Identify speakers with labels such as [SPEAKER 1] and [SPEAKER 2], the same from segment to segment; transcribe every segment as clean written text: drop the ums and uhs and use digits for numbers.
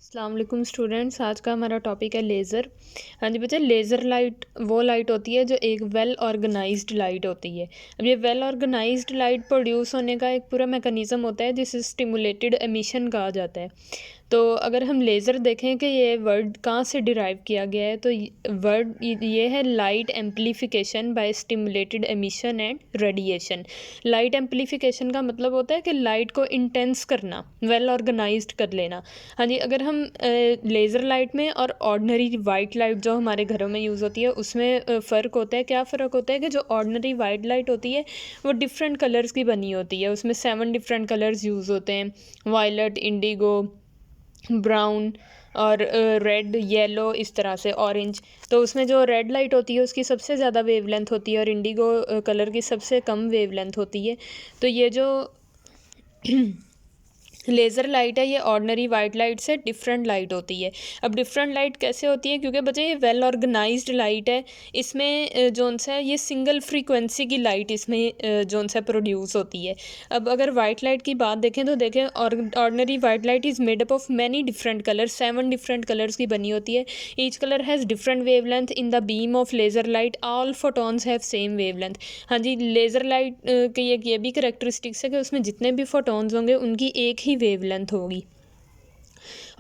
[SPEAKER 1] अस्सलाम वालेकुम स्टूडेंट्स। आज का हमारा टॉपिक है लेज़र। हाँ जी बच्चे, लेज़र लाइट वो लाइट होती है जो एक वेल ऑर्गेनाइज्ड लाइट होती है। अब ये वेल ऑर्गेनाइज्ड लाइट प्रोड्यूस होने का एक पूरा मैकेनिज़्म होता है जिसे स्टिमुलेटेड एमिशन कहा जाता है। तो अगर हम लेज़र देखें कि ये वर्ड कहाँ से डिराइव किया गया है, तो वर्ड ये है light amplification by stimulated emission and radiation. Light amplification का मतलब होता है कि लाइट को इंटेंस करना, वेल ऑर्गेनाइज्ड कर लेना। हाँ जी, अगर हम लेज़र लाइट में और ऑर्डिनरी वाइट लाइट जो हमारे घरों में यूज़ होती है उसमें फ़र्क होता है। क्या फ़र्क होता है कि जो ऑर्डिनरी वाइट लाइट होती है वो डिफरेंट कलर्स की बनी होती है। उसमें 7 डिफरेंट कलर्स यूज़ होते हैं, वायलट, इंडिगो, ब्राउन और रेड, येलो, इस तरह से ऑरेंज। तो उसमें जो रेड लाइट होती है उसकी सबसे ज़्यादा वेवलेंथ होती है और इंडिगो कलर की सबसे कम वेवलेंथ होती है। तो ये जो लेज़र लाइट है ये ऑर्डिनरी वाइट लाइट से डिफरेंट लाइट होती है। अब डिफरेंट लाइट कैसे होती है, क्योंकि बच्चे ये वेल ऑर्गेनाइज्ड लाइट है। इसमें जोन सा है ये सिंगल फ्रीक्वेंसी की लाइट इसमें जोन सा प्रोड्यूस होती है। अब अगर वाइट लाइट की बात देखें तो देखें ordinary white light is made up of many different colour, 7 different colours की बनी होती है। Each colour has different wavelength in the beam of laser light, all photons have same wavelength. हाँ जी, लेज़र लाइट की एक ये भी करेक्टरिस्टिक्स है कि उसमें जितने भी फोटॉन्स होंगे उनकी एक ही वेवलेंथ होगी।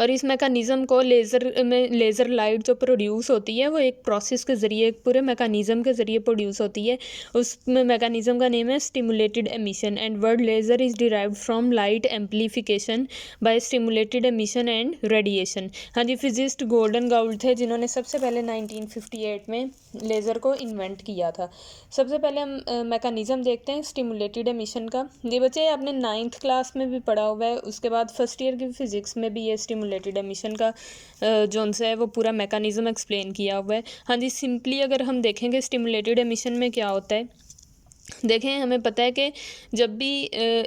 [SPEAKER 1] और इस मैकेनिज़्म को लेज़र लाइट जो प्रोड्यूस होती है वो एक प्रोसेस के ज़रिए, एक पूरे मैकेनिज़्म के ज़रिए प्रोड्यूस होती है। उस मैकेनिज़्म का नेम है stimulated emission and word laser is derived from light amplification by stimulated emission and radiation. हाँ जी, फिजिस्ट गोल्डन गाउल्ड थे जिन्होंने सबसे पहले 1958 में लेज़र को इन्वेंट किया था। सबसे पहले हम मैकेनिज़्म देखते हैं स्टिमुलेटेड एमिशन का। ये बच्चे आपने 9th क्लास में भी पढ़ा हुआ है, उसके बाद फर्स्ट ईयर की फ़िज़िक्स में भी ये स्टिमुलेटेड एमिशन का जोन सा है वो पूरा मैकेनिज़्म एक्सप्लेन किया हुआ है। हाँ जी, सिंपली अगर हम देखेंगे स्टिमुलेटेड एमिशन में क्या होता है, देखें हमें पता है कि जब भी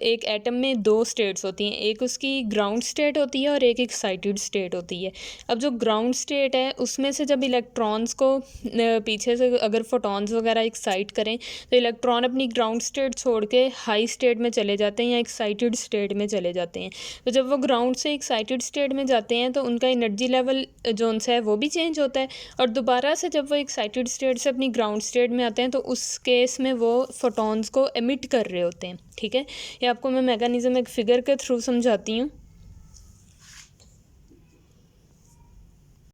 [SPEAKER 1] एक एटम में 2 स्टेट्स होती हैं, एक उसकी ग्राउंड स्टेट होती है और एक एक्साइटेड स्टेट होती है। अब जो ग्राउंड स्टेट है उसमें से जब इलेक्ट्रॉन्स को पीछे से अगर फोटॉन्स वगैरह एक्साइट करें तो इलेक्ट्रॉन अपनी ग्राउंड स्टेट छोड़ के हाई स्टेट में चले जाते हैं या एक्साइटेड स्टेट में चले जाते हैं। तो जब वो ग्राउंड से एक्साइटेड स्टेट में जाते हैं तो उनका एनर्जी लेवल जोन सा है वो भी चेंज होता है, और दोबारा से जब वो एक्साइटेड स्टेट से अपनी ग्राउंड स्टेट में आते हैं तो उस केस में वो फोटॉन्स को एमिट कर रहे होते हैं। ठीक है, ये आपको मैं मैकेनिज़्म एक फ़िगर के थ्रू समझाती हूँ।